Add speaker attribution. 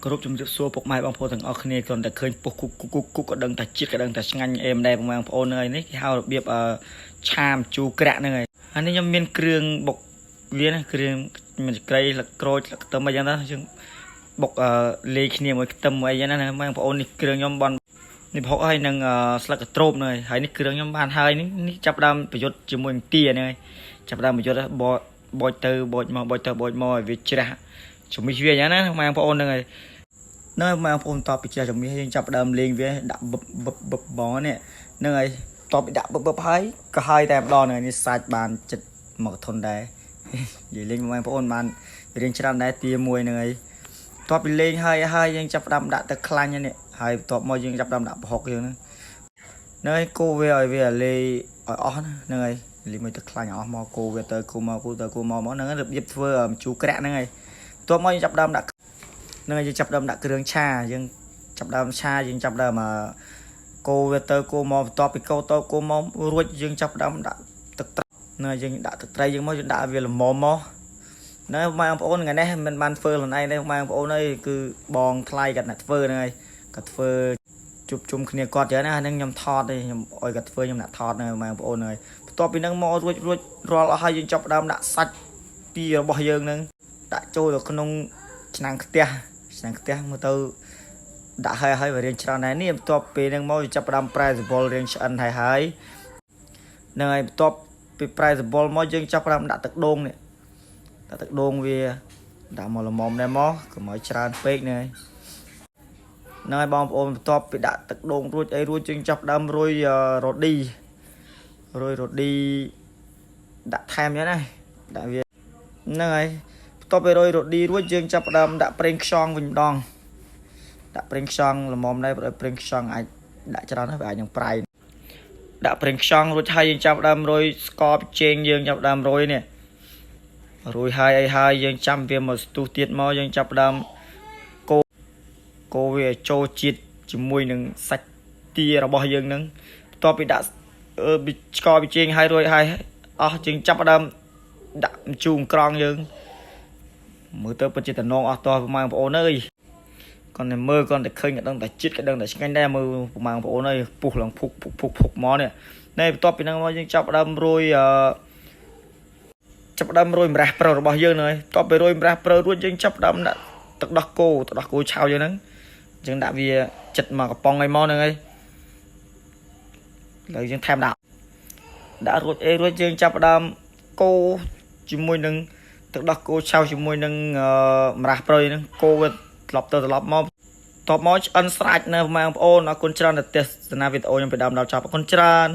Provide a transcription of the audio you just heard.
Speaker 1: គ្រប់ជំរាបសួរពុកម៉ែបងប្អូនទាំងអស់គ្នាគ្រាន់តែឃើញពុះគុកក៏ដឹងតែជាតិក៏ដឹងតែឆ្ងាញ់អេមដែរបងប្អូនហ្នឹងឯនេះគេហៅរបៀបឆាមជូរក្រាក់ហ្នឹងឯងអានេះខ្ញុំមានគ្រឿងបុកវាណាគ្រឿងមានក្រីលឹកក្រូចលឹកខ្ទឹមអីចឹងណាយើងបុកលេងគ្នាមួយខ្ទឹមអីចឹងណាបងប្អូននេះគ្រឿងខ្ញុំបន់នេះប្រហុកហើយនឹងស្លឹកកត្រូបហ្នឹងហើយនេះគ្រឿងខ្ញុំបានហើយនេះចាប់ដើមប្រយុទ្ធជាមួយនឹងទាហ្នឹងហើយចាប់ដើមប្រយុទ្ធបោចទៅបោចមកឲ្យវាច្រាស់ជំនួសវាចឹងណាបងប្អូនហ្នឹងហើយនៅបងប្អូនតបពីជំនួសយើងចាប់ដើមលេងវាដាក់បឹបបងនេះហ្នឹងហើយតបពីដាក់បឹបហើយក៏ហើយតែម្ដងហ្នឹងនេះសាច់បានចិត្តមកធន់ដែរនិយាយលេងបងប្អូនបានរៀងច្រើនដែរទាមួយហ្នឹងហើយតបពីលេងហើយយើងចាប់ដើមដាក់ទឹកខ្លាញ់នេះហើយបន្ទាប់មកយើងចាប់ដើមដាក់ប្រហុកយើងហ្នឹងហើយគោវាឲ្យវាលេឲ្យអស់ហ្នឹងហើយលេងមួយទឹកខ្លាញ់អស់មកគោវាទៅគោមកហ្នឹងរបៀបធ្វើជូរក្រាក់ហ្នឹងហើយបន្ទាប់មកយើងចាប់ដើមដាក់ហ្នឹងហើយយើងចាប់ដើមដាក់គ្រឿងឆាយើងចាប់ដើមឆាយើងចាប់ដើមគោវាទៅគោមកបន្ទាប់ពីគោទៅគោមករួចយើងចាប់ដើមដាក់ទឹកត្រីហ្នឹងហើយយើងដាក់ទឹកត្រីយើងមកយើងដាក់វាល្មមមកណែបងប្អូនថ្ងៃនេះមិនបានធ្វើខ្លួនឯងទេបងប្អូនអើយគឺបងថ្លៃគាត់អ្នកធ្វើហ្នឹងហើយគាត់ធ្វើជួបជុំគ្នាគាត់ចឹងណាហ្នឹងខ្ញុំថតទេខ្ញុំអុយគាត់ធ្វើខ្ញុំអ្នកថតហ្នឹងបងប្អូនហើយបន្ទាប់ពីហ្នឹងមករួចរាល់អស់ហើយយើងចាប់ដើមដាក់សាច់ពីរបស់យើងហ្នឹងដាក់ចូលទៅក្នុងឆ្នាំងខ្ទះមកទៅដាក់ហើយវារៀងច្រើនដែរនេះបន្ទាប់ពីហ្នឹងមកចាប់ដើមប្រែសបល់រៀងឆ្អិនហើយហ្នឹងហើយបន្ទាប់ពីប្រែសបល់មកយើងចាប់ដើមដាក់ទឹកដូងនេះដាក់ទឹកដូងវាដាក់មកល្មមដែរមកកុំឲ្យច្រើនពេកនេះហ្នឹងហើយបងប្អូនបន្ទាប់ពីដាក់ទឹកដូងរួចយើងចាប់ដើមរោយរ៉ូឌីដាក់ថែមចឹងណាដាក់វាហ្នឹងហើយបន្ទាប់ពីរោយរ៉ូឌីរួចយើងចាប់ដើមដាក់ប្រេងខ្យងវិញម្ដងដាក់ប្រេងខ្យងល្មមដែរព្រោះប្រេងខ្យងអាចដាក់ច្រើនហើយវាអាចនឹងប្រៃដាក់ប្រេងខ្យងរួចហើយយើងចាប់ដើមរោយស្ករប៊ីចេងយើងចាប់ដើមរោយនេះរួយហើយយើងចាំវាមកស្ទុះទៀតមកយើងចាប់ដើមកូរវាចូលជាតិជាមួយនឹងសាច់ទារបស់យើងហ្នឹងបន្ទាប់ពីដាក់ស្ករប៊ីចេងហើយរួចហើយអស់យើងចាប់ដើមដាក់ម្ជូរក្រង់យើងមើលទៅពិតជាតំណងអស់តោះបងប្អូនអើយគាត់តែមើលគាត់តែឃើញក៏ដឹងតែជាតិក៏ដឹងតែឆ្ងាញ់ដែរមើលបងប្អូនអើយពុះឡើងភុកមកនេះបន្ទាប់ពីហ្នឹងមកយើងចាប់ដើមរោយម្រះព្រៅរបស់យើងហ្នឹងហើយបន្ទាប់ពីរោយម្រះព្រៅរួចយើងចាប់ដើមដាក់ទឹកដោះគោឆៅយើងហ្នឹងយើងដាក់វាចិត្តមកកំប៉ុងឲ្យមកហ្នឹងហើយឥឡូវយើងថែមដាក់រួចយើងចាប់ដើមកូរជាមួយនឹងទឹកដោះគោឆៅជាមួយនឹងម្រះព្រៅហ្នឹងគោវាត្រឡប់មកតបមកឆ្អិនស្រាច់ណាស់បងប្អូនអរគុណច្រើនដែលទស្សនាវីដេអូខ្ញុំពីដើមដល់ចប់អរគុណច្រើន